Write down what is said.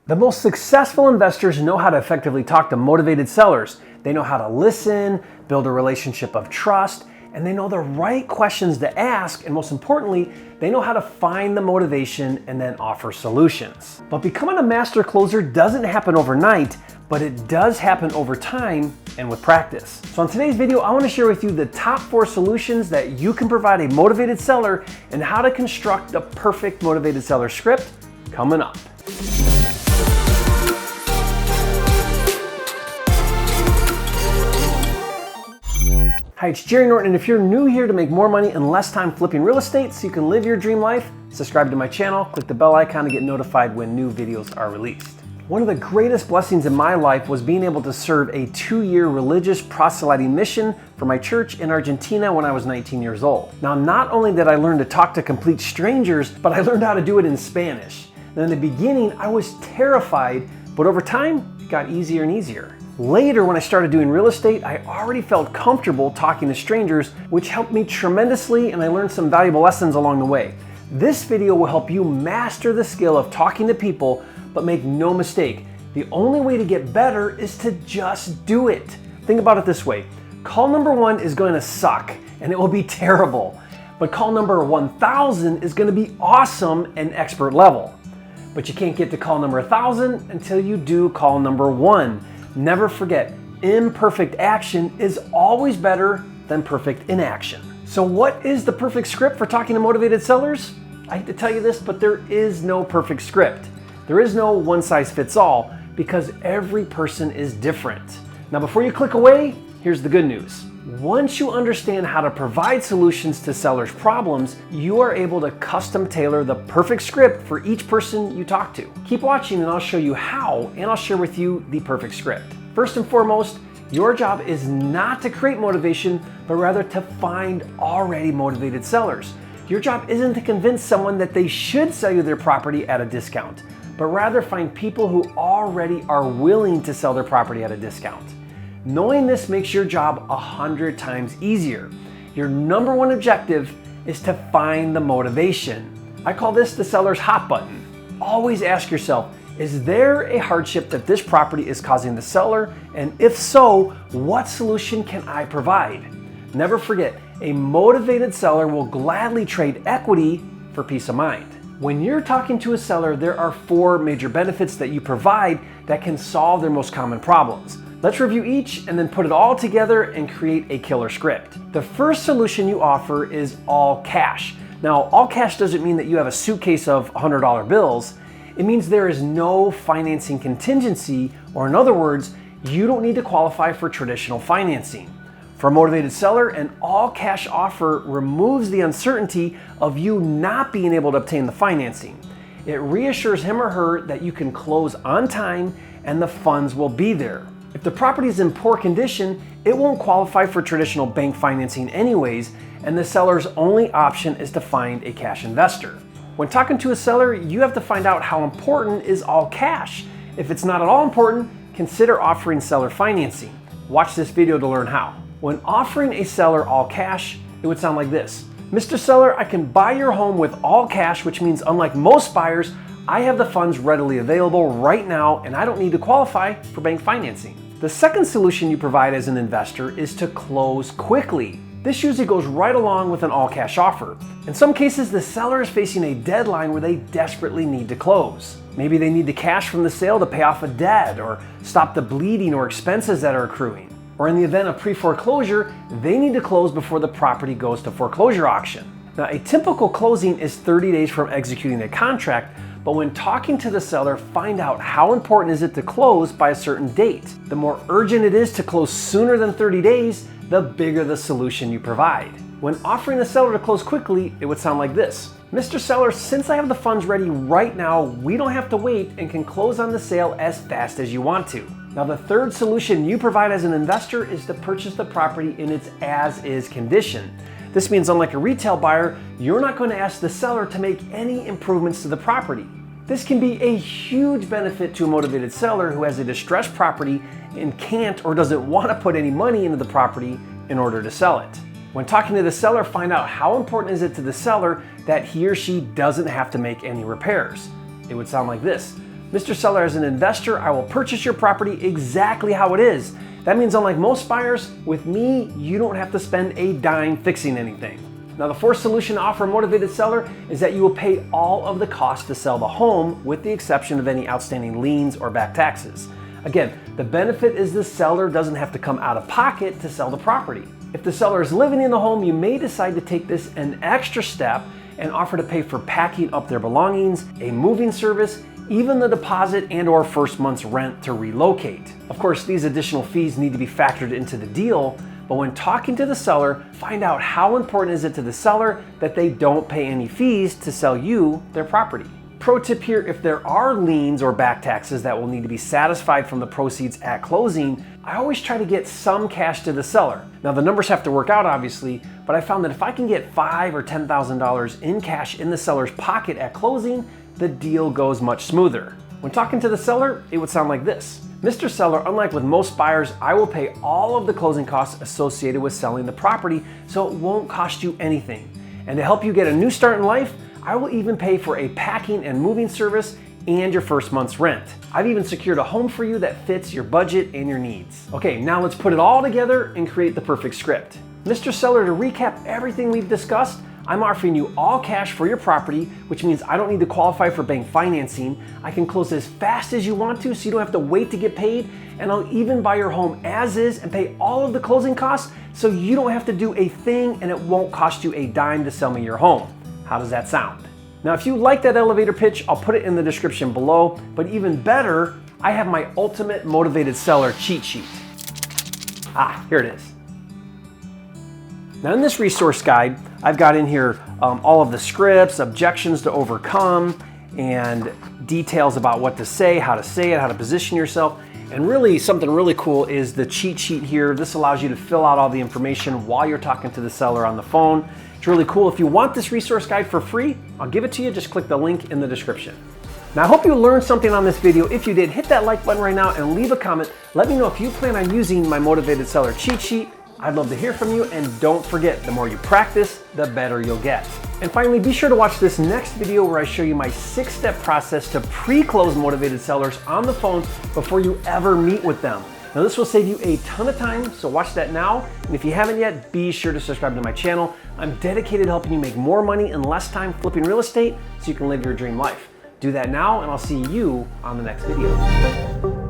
The most successful investors know how to effectively talk to motivated sellers. They know how to listen, build a relationship of trust, and they know the right questions to ask, and most importantly, they know how to find the motivation and then offer solutions. But becoming a master closer doesn't happen overnight, but it does happen over time and with practice. So in today's video, I want to share with you the top 4 solutions that you can provide a motivated seller and how to construct the perfect motivated seller script coming up. Hi, it's Jerry Norton, and if you're new here to make more money in less time flipping real estate so you can live your dream life, subscribe to my channel, click the bell icon to get notified when new videos are released. One of the greatest blessings in my life was being able to serve a 2-year religious proselyting mission for my church in Argentina when I was 19 years old. Now, not only did I learn to talk to complete strangers, but I learned how to do it in Spanish. And in the beginning, I was terrified, but over time, it got easier and easier. Later, when I started doing real estate, I already felt comfortable talking to strangers, which helped me tremendously, and I learned some valuable lessons along the way. This video will help you master the skill of talking to people, but make no mistake, the only way to get better is to just do it. Think about it this way. Call number 1 is going to suck, and it will be terrible. But call number 1,000 is going to be awesome and expert level. But you can't get to call number 1,000 until you do call number 1. Never forget, imperfect action is always better than perfect inaction. So what is the perfect script for talking to motivated sellers? I hate to tell you this, but there is no perfect script. There is no one size fits all because every person is different. Now, before you click away, here's the good news. Once you understand how to provide solutions to sellers' problems, you are able to custom tailor the perfect script for each person you talk to. Keep watching and I'll show you how, and I'll share with you the perfect script. First and foremost, your job is not to create motivation, but rather to find already motivated sellers. Your job isn't to convince someone that they should sell you their property at a discount, but rather find people who already are willing to sell their property at a discount. Knowing this makes your job 100 times easier. Your number 1 objective is to find the motivation. I call this the seller's hot button. Always ask yourself, is there a hardship that this property is causing the seller? And if so, what solution can I provide? Never forget, a motivated seller will gladly trade equity for peace of mind. When you're talking to a seller, there are 4 major benefits that you provide that can solve their most common problems. Let's review each and then put it all together and create a killer script. The first solution you offer is all cash. Now, all cash doesn't mean that you have a suitcase of $100 bills. It means there is no financing contingency, or in other words, you don't need to qualify for traditional financing. For a motivated seller, an all cash offer removes the uncertainty of you not being able to obtain the financing. It reassures him or her that you can close on time and the funds will be there. If the property is in poor condition, it won't qualify for traditional bank financing anyways, and the seller's only option is to find a cash investor. When talking to a seller, you have to find out how important is all cash. If it's not at all important, consider offering seller financing. Watch this video to learn how. When offering a seller all cash, it would sound like this. Mr. Seller, I can buy your home with all cash, which means unlike most buyers, I have the funds readily available right now and I don't need to qualify for bank financing. The second solution you provide as an investor is to close quickly. This usually goes right along with an all-cash offer. In some cases, the seller is facing a deadline where they desperately need to close. Maybe they need the cash from the sale to pay off a debt or stop the bleeding or expenses that are accruing. Or in the event of pre-foreclosure, they need to close before the property goes to foreclosure auction. Now, a typical closing is 30 days from executing a contract, but when talking to the seller, find out how important is it to close by a certain date. The more urgent it is to close sooner than 30 days, the bigger the solution you provide. When offering the seller to close quickly, it would sound like this. Mr. Seller, since I have the funds ready right now, we don't have to wait and can close on the sale as fast as you want to. Now, the third solution you provide as an investor is to purchase the property in its as-is condition. This means, unlike a retail buyer, you're not going to ask the seller to make any improvements to the property. This can be a huge benefit to a motivated seller who has a distressed property and can't or doesn't want to put any money into the property in order to sell it. When talking to the seller, find out how important is it to the seller that he or she doesn't have to make any repairs. It would sound like this. Mr. Seller, as an investor, I will purchase your property exactly how it is. That means unlike most buyers, with me, you don't have to spend a dime fixing anything. Now, the fourth solution to offer a motivated seller is that you will pay all of the cost to sell the home, with the exception of any outstanding liens or back taxes. Again, the benefit is the seller doesn't have to come out of pocket to sell the property. If the seller is living in the home, you may decide to take this an extra step and offer to pay for packing up their belongings, a moving service, even the deposit and or first month's rent to relocate. Of course, these additional fees need to be factored into the deal, but when talking to the seller, find out how important is it to the seller that they don't pay any fees to sell you their property. Pro tip here, if there are liens or back taxes that will need to be satisfied from the proceeds at closing, I always try to get some cash to the seller. Now, the numbers have to work out obviously, but I found that if I can get $5,000 or $10,000 in cash in the seller's pocket at closing, the deal goes much smoother. When talking to the seller, it would sound like this. Mr. Seller, unlike with most buyers, I will pay all of the closing costs associated with selling the property, so it won't cost you anything. And to help you get a new start in life, I will even pay for a packing and moving service and your first month's rent. I've even secured a home for you that fits your budget and your needs. Okay, now let's put it all together and create the perfect script. Mr. Seller, to recap everything we've discussed, I'm offering you all cash for your property, which means I don't need to qualify for bank financing. I can close as fast as you want to, so you don't have to wait to get paid. And I'll even buy your home as is and pay all of the closing costs, so you don't have to do a thing and it won't cost you a dime to sell me your home. How does that sound? Now, if you like that elevator pitch, I'll put it in the description below, but even better, I have my ultimate motivated seller cheat sheet. Here it is. Now, in this resource guide, I've got in here all of the scripts, objections to overcome, and details about what to say, how to position yourself. And really, something really cool is the cheat sheet here. This allows you to fill out all the information while you're talking to the seller on the phone. It's really cool. If you want this resource guide for free, I'll give it to you. Just click the link in the description. Now, I hope you learned something on this video. If you did, hit that like button right now and leave a comment. Let me know if you plan on using my motivated seller cheat sheet. I'd love to hear from you, and don't forget, the more you practice, the better you'll get. And finally, be sure to watch this next video where I show you my 6-step process to pre-close motivated sellers on the phone before you ever meet with them. Now, this will save you a ton of time, so watch that now. And if you haven't yet, be sure to subscribe to my channel. I'm dedicated to helping you make more money in less time flipping real estate so you can live your dream life. Do that now, and I'll see you on the next video.